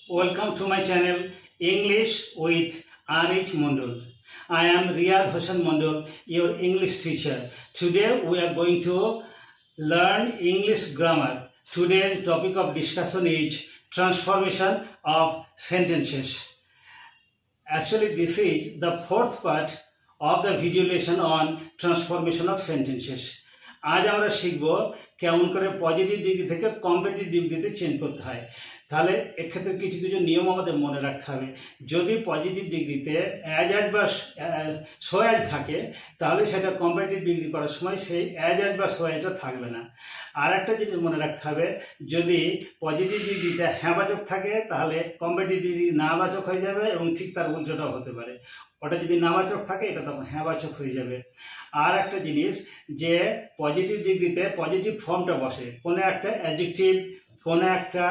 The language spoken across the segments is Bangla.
Welcome to my channel English with Anich Mondol. I am Riyad Hossain Mondol, your English teacher. Today we are going to learn English grammar. Today's topic of discussion is transformation of sentences. Actually, this is the fourth part of the video lesson on transformation of sentences. আজ আমরা শিখব কেমন করে পজিটিভ ডিগ্রি থেকে কম্পারেটিভ ডিগ্রিতে চেঞ্জ করতে হয়। তাহলে এক্ষেত্রে কিছু কিছু নিয়ম আমাদের মনে রাখতে হবে। যদি পজিটিভ ডিগ্রিতে অ্যাজ বা সো অ্যাজ থাকে, তাহলে সেটা কম্পারেটিভ ডিগ্রি করার সময় সেই অ্যাজ বা সো অ্যাজটা থাকবে না। আর একটা জিনিস মনে রাখতে হবে, যদি পজিটিভ ডিগ্রিটা হ্যাঁবাচক থাকে তাহলে কম্পারেটিভ ডিগ্রি নাবাচক হয়ে যাবে এবং ঠিক তার উল্টোটাও হতে পারে। ওটা যদি নাবাচক থাকে এটা তখন হ্যাঁবাচক হয়ে যাবে। আর একটা জিনিস, যে পজিটিভ ডিগ্রিতে পজিটিভ ফর্মটা বসে, কোনো একটা অ্যাডজেক্টিভ, কোনো একটা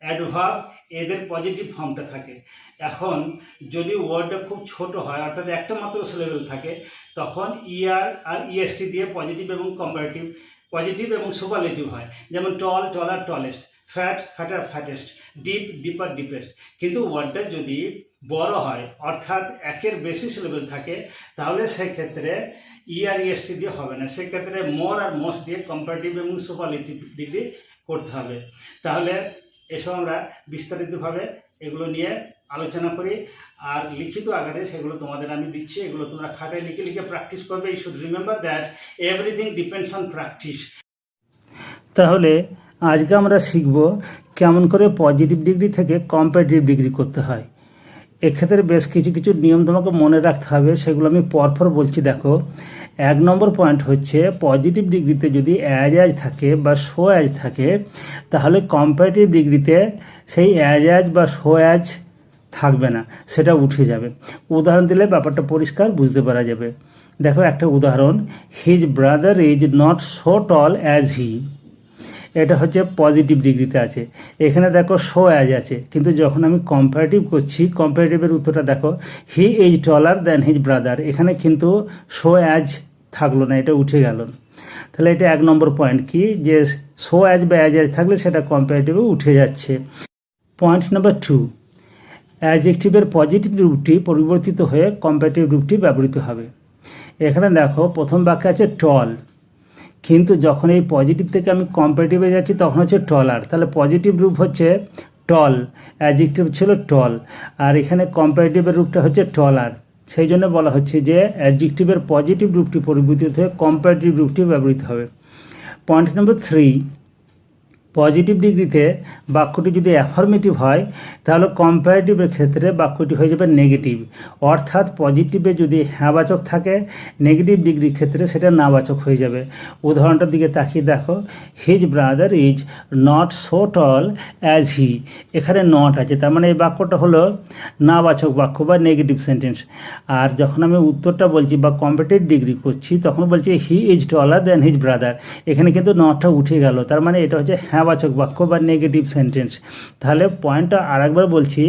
অ্যাডভার্ব, এদের পজিটিভ ফর্মটা থাকে। এখন যদি ওয়ার্ডটা খুব ছোট হয়, অর্থাৎ একটা মাত্র সিলেবেল থাকে, তখন ইআর আর ইএসটি দিয়ে পজিটিভ এবং কম্পারেটিভ, পজিটিভ এবং সুপারলেটিভ হয়। যেমন tall, taller, tallest, fat, fatter, fattest, deep, deeper, deepest. কিন্তু ওয়ার্ডটা যদি বড় হয়, অর্থাৎ একের বেশি সিলেবেল থাকে, তাহলে সেক্ষেত্রে ইআর ইএসটি দিয়ে হবে না। সেক্ষেত্রে মোর আর মোস্ট দিয়ে কম্পারেটিভ এবং সুপারলেটিভ ডিগ্রি করতে হবে। তাহলে এসব আমরা বিস্তারিতভাবে এগুলো নিয়ে আলোচনা করি, আর লিখিত আকারে সেগুলো তোমাদের আমি দিচ্ছি। এগুলো তোমরা খাতায় লিখে লিখে প্র্যাকটিস করবে। You should remember that everything depends on practice. তাহলে আজকে আমরা শিখব কেমন করে পজিটিভ ডিগ্রি থেকে কম্পারেটিভ ডিগ্রি করতে হয়। এক্ষেত্রে বেশ কিছু কিছু নিয়ম তোমাকে মনে রাখতে হবে, সেগুলো আমি পরপর বলছি। দেখো, 1 নম্বর পয়েন্ট হচ্ছে, পজিটিভ ডিগ্রিতে যদি অ্যাজ থাকে বা সো অ্যাজ থাকে, তাহলে কম্পারেটিভ ডিগ্রিতে সেই অ্যাজ বা সো অ্যাজ থাকবে না, সেটা উঠে যাবে। উদাহরণ দিলে ব্যাপারটা পরিষ্কার বুঝতে পারা যাবে। দেখো একটা উদাহরণ, his brother is not so tall as he. এটা হচ্ছে পজিটিভ ডিগ্রিতে আছে। এখানে দেখো সো অ্যাজ আছে, কিন্তু যখন আমি কম্পারেটিভ করছি, কম্পারেটিভের উত্তরটা দেখো, he is taller than his brother. এখানে কিন্তু সো অ্যাজ থাকলো না, এটা উঠে গেল। তাহলে এটা 1 নম্বর পয়েন্ট কি, যে সো অ্যাজ বা অ্যাজ থাকলে সেটা কম্পারেটিভে উঠে যাচ্ছে। পয়েন্ট নাম্বার 2, অ্যাডজেক্টিভের পজিটিভ রূপটি পরিবর্তিত হয়ে কম্পারেটিভ রূপটি ব্যবহৃত হবে। এখানে দেখো প্রথম বাক্যে আছে টল, কিন্তু যখন এই পজিটিভ থেকে আমি কম্পারেটিভে যাচ্ছি তখন হচ্ছে টলার। তাহলে পজিটিভ রূপ হচ্ছে টল, অ্যাডজেক্টিভ ছিল টল, আর এখানে কম্পারেটিভের রূপটা হচ্ছে টলার। সেই জন্য বলা হচ্ছে যে অ্যাডজেক্টিভের পজিটিভ রূপটি পরিবর্তিত হয়ে কম্পারেটিভ রূপটি ব্যবহৃত হবে। পয়েন্ট নম্বর 3, পজিটিভ ডিগ্রিতে বাক্যটি যদি অ্যাফার্মেটিভ হয়, তাহলে কম্পারেটিভের ক্ষেত্রে বাক্যটি হয়ে যাবে নেগেটিভ। অর্থাৎ পজিটিভে যদি হ্যাঁবাচক থাকে, নেগেটিভ ডিগ্রির ক্ষেত্রে সেটা নাবাচক হয়ে যাবে। উদাহরণটার দিকে তাকিয়ে দেখো, his brother is not so tall as he. এখানে নট আছে, তার মানে এই বাক্যটা হলো নাবাচক বাক্য বা নেগেটিভ সেন্টেন্স। আর যখন আমি উত্তরটা বলছি বা কম্পারেটিভ ডিগ্রি করছি, তখন বলছি হি is taller than his brother. এখানে কিন্তু নটটা উঠে গেল, তার মানে এটা হচ্ছে হ্যাঁবাচক বাক্য বা নেগেটিভ সেন্টেন্স। তাহলে পয়েন্টটা আরেকবার বলছি,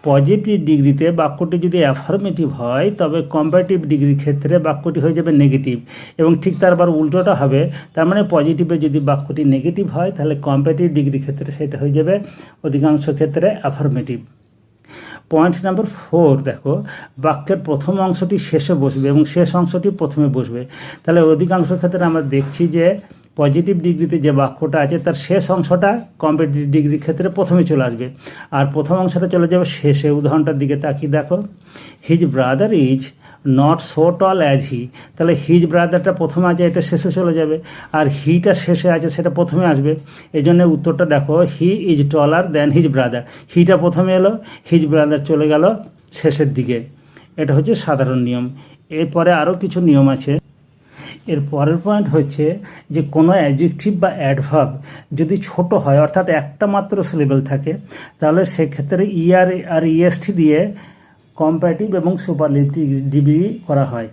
পজিটিভ ডিগ্রিতে বাক্যটি যদি অ্যাফার্মেটিভ হয়, তবে কম্পারেটিভ ডিগ্রির ক্ষেত্রে বাক্যটি হয়ে যাবে নেগেটিভ, এবং ঠিক তারপর উল্টোটা হবে। তার মানে পজিটিভে যদি বাক্যটি নেগেটিভ হয়, তাহলে কম্পারেটিভ ডিগ্রির ক্ষেত্রে সেটা হয়ে যাবে অধিকাংশ ক্ষেত্রে অ্যাফার্মেটিভ। পয়েন্ট নাম্বার 4, দেখো, বাক্যের প্রথম অংশটি শেষে বসবে এবং শেষ অংশটি প্রথমে বসবে। তাহলে অধিকাংশ ক্ষেত্রে আমরা দেখছি যে পজিটিভ ডিগ্রিতে যে বাক্যটা আছে তার শেষ অংশটা কম্পারেটিভ ডিগ্রির ক্ষেত্রে প্রথমে চলে আসবে, আর প্রথম অংশটা চলে যাবে শেষে। উদাহরণটার দিকে তাকিয়ে দেখো, his brother is not so tall as he. তাহলে হিজ ব্রাদারটা প্রথমে আছে, এটা শেষে চলে যাবে, আর হিটা শেষে আছে, সেটা প্রথমে আসবে। এই জন্য উত্তরটা দেখো, he is taller than his brother. হিটা প্রথমে এলো, হিজ ব্রাদার চলে গেল শেষের দিকে। এটা হচ্ছে সাধারণ নিয়ম। এরপরে আরও কিছু নিয়ম আছে। এর পরের পয়েন্ট হচ্ছে যে কোনো অ্যাডজেক্টিভ বা অ্যাডভার্ব যদি ছোট হয়, অর্থাৎ একটা মাত্র সিলেবেল থাকে, তাহলে সেক্ষেত্রে ইআর আর ইএসটি দিয়ে কম্পারেটিভ এবং সুপারলেটিভ ডিগ্রি করা হয়।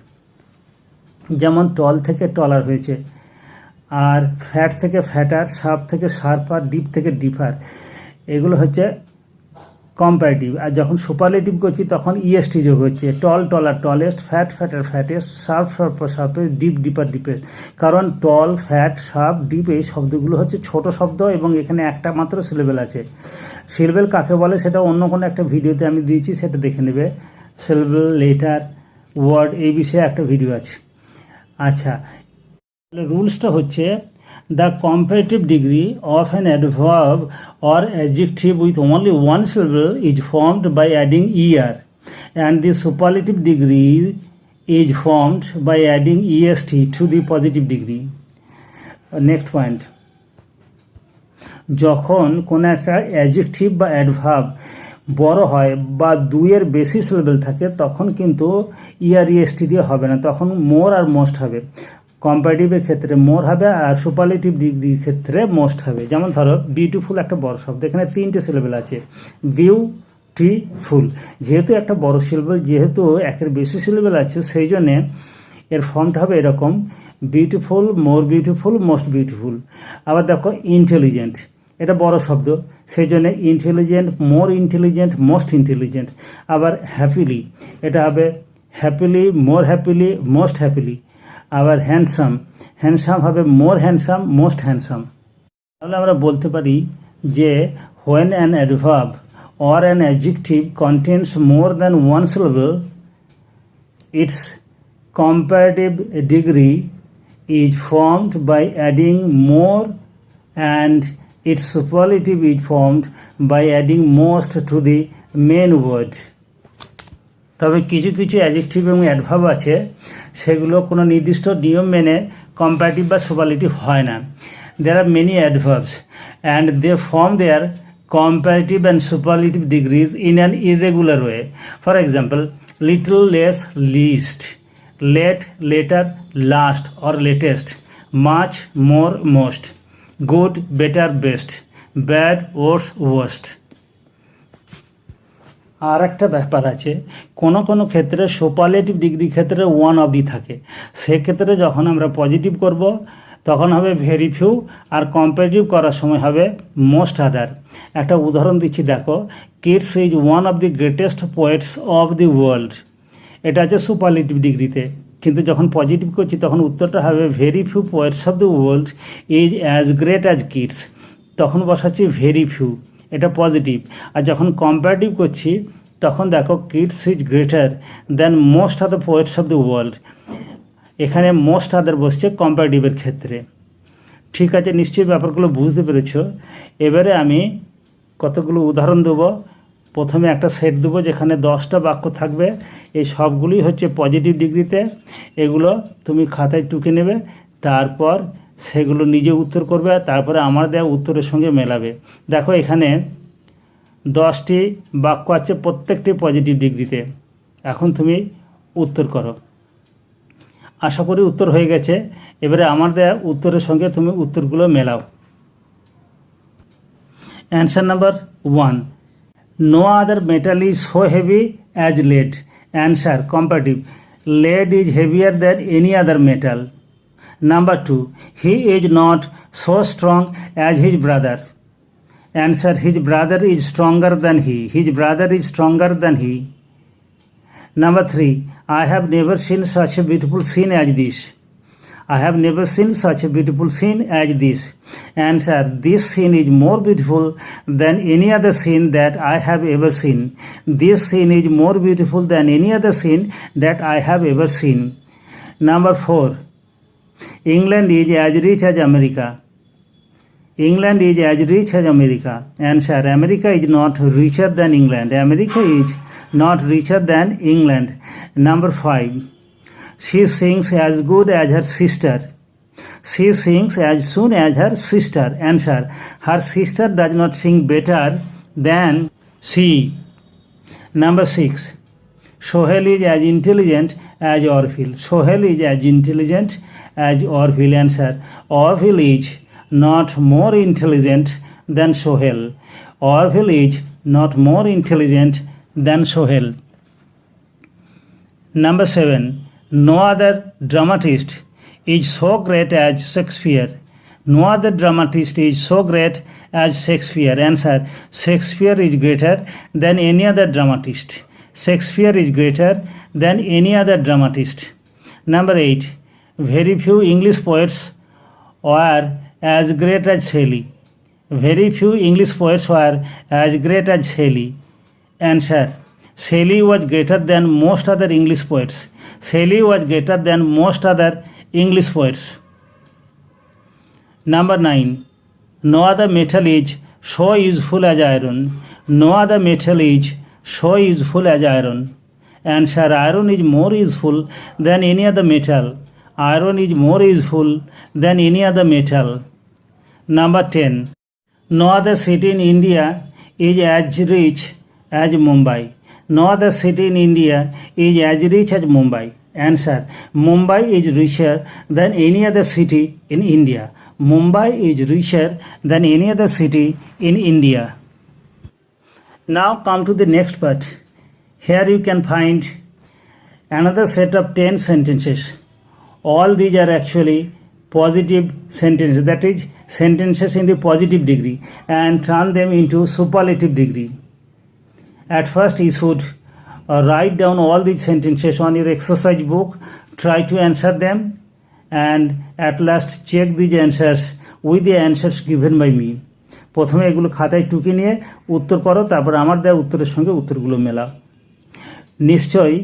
যেমন টল থেকে টলার হয়েছে, আর ফ্যাট থেকে ফ্যাটার, শার্প থেকে শার্পার, ডিপ থেকে ডিপার। এগুলো হচ্ছে কম্পারেটিভ, আর যখন সুপারলেটিভ করছি তখন ইএসটি যোগ হচ্ছে, tall taller tallest, fat fatter fattest, sharp sharper sharpest, deep deeper deepest. কারণ টল, ফ্যাট, শার্প, ডিপ এই শব্দগুলো হচ্ছে ছোট শব্দ এবং এখানে একটা মাত্র সিলেবেল আছে। সিলেবেল কাকে বলে সেটা অন্য কোনো একটা ভিডিওতে আমি দিয়েছি, সেটা দেখে নেবে। সিলেবেল, লেটার, ওয়ার্ড এই বিষয়ে একটা ভিডিও আছে। আচ্ছা, রুলসটা হচ্ছে the comparative degree of an adverb or adjective with only one syllable is formed by adding er, and the superlative degree is formed by adding est to the positive degree. Next point, যখন কোনো একটা অ্যাডজেক্টিভ বা অ্যাডভার্ব বড় হয় বা দুইয়ের বেশি সিলেবেল থাকে তখন কিন্তু ইআর ইএসটি দিয়ে হবে না, তখন মোর আর মোস্ট হবে। কম্পারেটিভের ক্ষেত্রে মোর হবে আর সুপারলেটিভ ডিগ্রির ক্ষেত্রে মোস্ট হবে। যেমন ধরো বিউটিফুল একটা বড় শব্দ, এখানে 3টে সিলেবেল আছে, বিউটিফুল। যেহেতু একটা বড় সিলেবেল, যেহেতু একের বেশি সিলেবেল আছে, সেই জন্যে এর ফর্মটা হবে এরকম, beautiful, more beautiful, most beautiful. আবার দেখো ইন্টেলিজেন্ট, এটা বড় শব্দ, সেই জন্য intelligent, more intelligent, most intelligent. আবার হ্যাপিলি, এটা হবে হ্যাপিলি, মোর হ্যাপিলি, মোস্ট হ্যাপিলি। আবার হ্যান্ডসাম, হ্যান্ডসাম হবে মোর হ্যান্ডসাম, মোস্ট হ্যান্ডসাম। তাহলে আমরা বলতে পারি যে when an adverb or an adjective contains more than one syllable, its comparative degree is formed by adding more and its superlative is formed by adding most to the main word. তবে কিছু কিছু অ্যাডজেক্টিভ এবং অ্যাডভার্ব আছে সেগুলো কোনো নির্দিষ্ট নিয়ম মেনে কম্পারেটিভ বা সুপারলেটিভ হয় না। There are many adverbs and they form their comparative and superlative degrees in an irregular way. For example, little, less, least, late, later, last or latest, much, more, most, good, better, best, bad, worse, worst. আর একটা ব্যাপার আছে, কোনো কোনো ক্ষেত্রে সুপারলেটিভ ডিগ্রি ক্ষেত্রে ওয়ান অবধি থাকে, সেক্ষেত্রে যখন আমরা পজিটিভ করব তখন হবে ভেরি ফিউ, আর কম্পারেটিভ করার সময় হবে মোস্ট আদার। একটা উদাহরণ দিচ্ছি, দেখো, Keats is one of the greatest poets of the world. এটা আছে সুপারলেটিভ ডিগ্রিতে, কিন্তু যখন পজিটিভ করছি তখন উত্তরটা হবে very few poets of the world is as great as Keats, তখন বসাচ্ছি ভেরি ফিউ, এটা পজিটিভ। আর যখন কম্পারেটিভ করছি তখন দেখো Keats is greater than most of the poets of the world, এখানে মোস্ট আদার বসছে কম্পারেটিভের ক্ষেত্রে। ঠিক আছে, নিশ্চয়ই ব্যাপারগুলো বুঝতে পেরেছ। এবারে আমি কতগুলো উদাহরণ দেবো। প্রথমে একটা সেট দেবো যেখানে 10টা বাক্য থাকবে, এই সবগুলি হচ্ছে পজিটিভ ডিগ্রিতে, এগুলো তুমি খাতায় টুকে নেবে, তারপর সেগুলো নিজে উত্তর করবে, তারপরে আমার দেওয়া উত্তরের সঙ্গে মেলাবে। দেখো এখানে 10টি বাক্য আছে, প্রত্যেকটি পজিটিভ ডিগ্রিতে। এখন তুমি উত্তর করো। আশা করি উত্তর হয়ে গেছে। এবারে আমার দেওয়া উত্তরের সঙ্গে তুমি উত্তরগুলো মেলাও। Answer number 1, no other metal is so heavy as lead. Answer comparative, lead is heavier than any other metal. Number 2, he is not so strong as his brother. Answer, his brother is stronger than he. His brother is stronger than he. Number 3, I have never seen such a beautiful scene as this. I have never seen such a beautiful scene as this. Answer, this scene is more beautiful than any other scene that I have ever seen. This scene is more beautiful than any other scene that I have ever seen. Number 4, England is as rich as America. England is as rich as America. Answer, America is not richer than England. America is not richer than England. Number 5, she sings as good as her sister. She sings as soon as her sister. Answer, her sister does not sing better than she. Number 6, Sohail is as intelligent as Orville. Sohail is as intelligent as Orville. Answer, Orville is not more intelligent than Sohail. Orville is not more intelligent than Sohail. Number 7, no other dramatist is so great as Shakespeare. No other dramatist is so great as Shakespeare. Answer. Shakespeare is greater than any other dramatist. Shakespeare is greater than any other dramatist. Number 8. Very few English poets were as great as Shelley. Very few English poets were as great as Shelley. Answer. Shelley was greater than most other English poets. Shelley was greater than most other English poets. Number 9. No other metal is so useful as iron. No other metal is so useful as iron. Answer. Iron is more useful than any other metal. Iron is more useful than any other metal. Number 10. No other city in India is as rich as Mumbai. No other city in India is as rich as Mumbai. Answer. Mumbai is richer than any other city in India. Mumbai is richer than any other city in India. Now come to the next part. Here you can find another set of 10 sentences. All these are actually positive sentences, that is sentences in the positive degree, and turn them into superlative degree. At first you should write down all these sentences on your exercise book, try to answer them, and at last check these answers with the answers given by me. প্রথমে এগুলো খাতায় টুকে নিয়ে উত্তর করো, তারপর আমার দেওয়া উত্তরের সঙ্গে উত্তরগুলো মেলাও। নিশ্চয়ই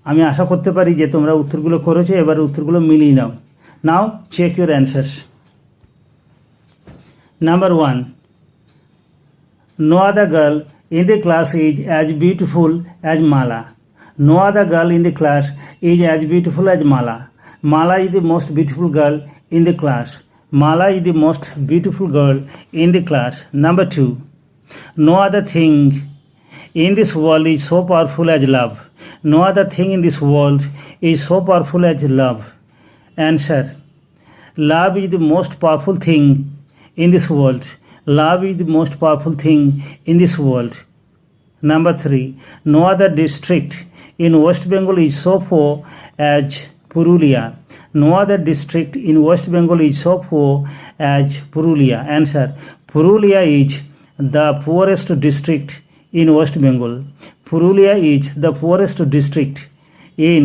আমি আশা করতে পারি যে তোমরা উত্তরগুলো করেছো, এবার উত্তরগুলো মিলিয়ে নাও। Now check your answers. Number 1. No other girl in the class is as beautiful as Mala. No other girl in the class is as beautiful as Mala. Mala is the most beautiful girl in the class. Mala is the most beautiful girl in the class. Number 2. No other thing in this world is so powerful as love. No other thing in this world is so powerful as love. Answer. Love is the most powerful thing in this world. Love is the most powerful thing in this world. Number 3. No other district in West Bengal is so poor as Purulia. No other district in West Bengal is so poor as Purulia. Answer. Purulia is the poorest district in West Bengal. Purulia is the poorest district in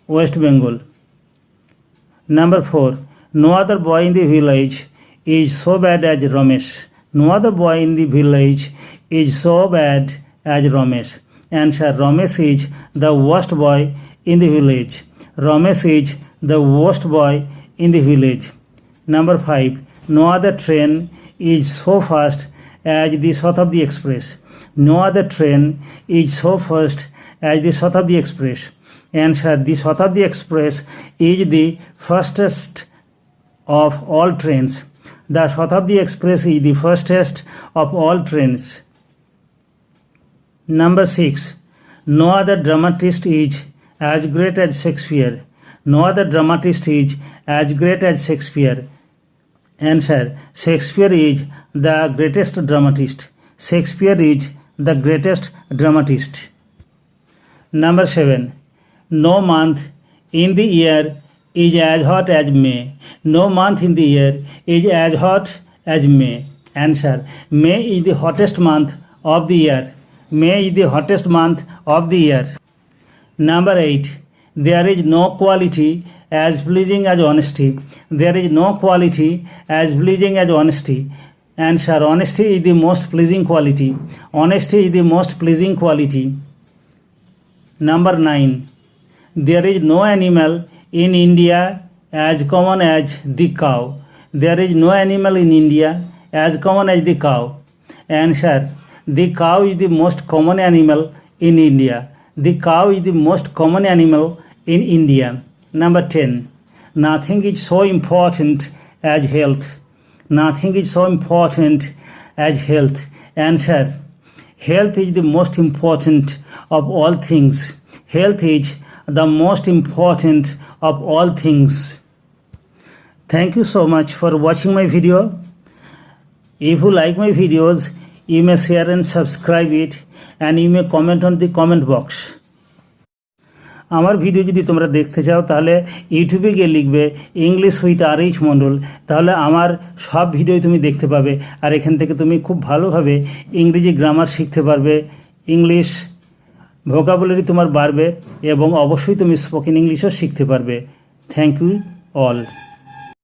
West Bengal. Number 4. No other boy in the village is so bad as Ramesh. No other boy in the village is so bad as Ramesh. Answer. Ramesh is the worst boy in the village. Ramesh is the worst boy in the village. Number 5. No other train is so fast as the Shatabdi Express. No other train is so fast as the Shatabdi Express. Answer. The Shatabdi Express is the fastest of all trains. The Shatabdi Express is the fastest of all trains. Number 6. No other dramatist is as great as Shakespeare. No other dramatist is as great as Shakespeare. Answer. Shakespeare is the greatest dramatist. Shakespeare is the greatest dramatist. Number 7. No month in the year is as hot as May. No month in the year is as hot as May. Answer. May is the hottest month of the year. May is the hottest month of the year. Number 8. There is no quality as pleasing as honesty. There is no quality as pleasing as honesty. Answer. Honesty is the most pleasing quality. Honesty is the most pleasing quality. Number 9. There is no animal in India as common as the cow. There is no animal in India as common as the cow. Answer. The cow is the most common animal in India. The cow is the most common animal in India. Number 10. Nothing is so important as health. Nothing is so important as health. Answer. Health is the most important of all things. Health is the most important of all things. Thank you so much for watching my video. If you like my videos, you may share and subscribe it, and you may comment on the comment box. আমার ভিডিও যদি তোমরা দেখতে চাও তাহলে ইউটিউবে গিয়ে লিখবে ইংলিশ উইথ আর.এইচ মণ্ডল, তাহলে আমার সব ভিডিও তুমি দেখতে পাবে। আর এখান থেকে তুমি খুব ভালোভাবে ইংরেজি গ্রামার শিখতে পারবে, ইংলিশ ভোকাবুলারি তোমার বাড়বে এবং অবশ্যই তুমি স্পোকেন ইংলিশও শিখতে পারবে। Thank you all.